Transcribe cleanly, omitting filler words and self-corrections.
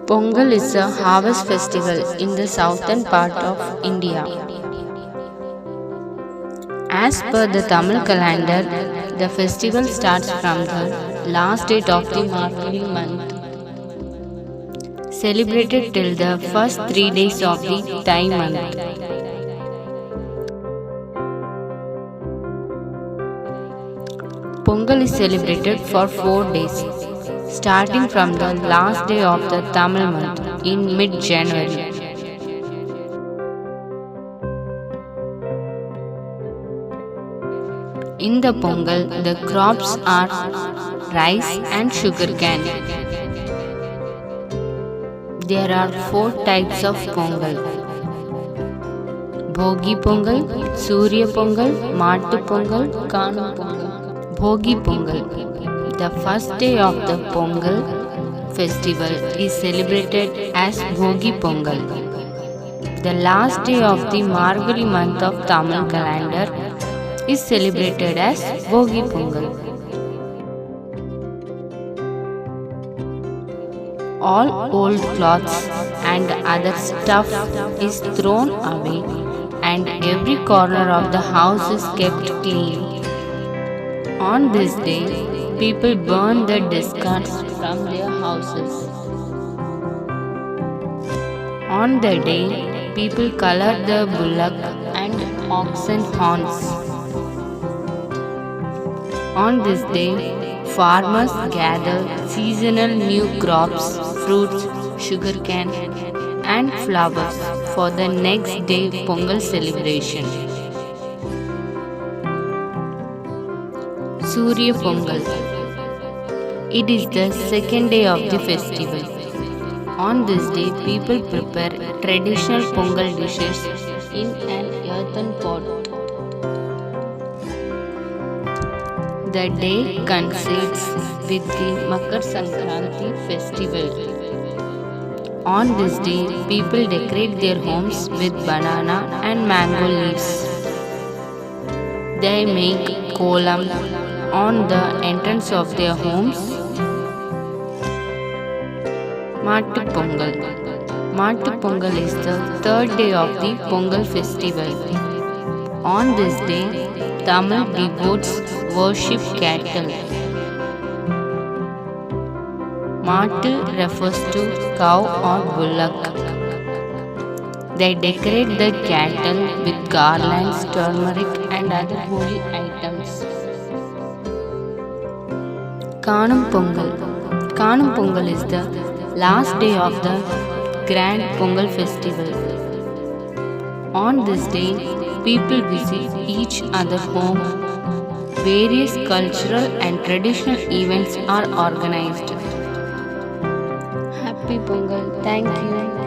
Pongal is a harvest festival in the southern part of India. As per the Tamil calendar, the festival starts from the last date of the Margazhi month, celebrated till the first 3 days of the Thai month. Pongal is celebrated for 4 days, starting from the last day of the Tamil month in mid-January. In the Pongal, the crops are rice and sugarcane. There are 4 types of Pongal: Bhogi Pongal, Surya Pongal, Mattu Pongal, Kanum Pongal. Bhogi Pongal. The first day of the Pongal festival is celebrated as Bhogi Pongal. The last day of the Margazhi month of Tamil calendar is celebrated as Bhogi Pongal. All old clothes and other stuff is thrown away and every corner of the house is kept clean. On this day, people burn the discards from their houses. On the day, people color the bullock and oxen horns. On this day, farmers gather seasonal new crops, fruits, sugarcane, and flowers for the next day Pongal celebration. Surya Pongal. It is the second day of the festival. On this day, people prepare traditional Pongal dishes in an earthen pot. The day coincides with the Makar Sankranti festival. On this day, people decorate their homes with banana and mango leaves. They make kolam on the entrance of their homes. Mattu Pongal. Mattu Pongal is the third day of the Pongal festival. On this day, Tamil devotees worship cattle. Mattu refers to cow or bullock. They decorate the cattle with garlands, turmeric, and other holy items. Kanum Pongal. Kanum Pongal is the last day of the grand Pongal festival. On this day, people visit each other's home. Various cultural and traditional events are organized. Happy Pongal. Thank you.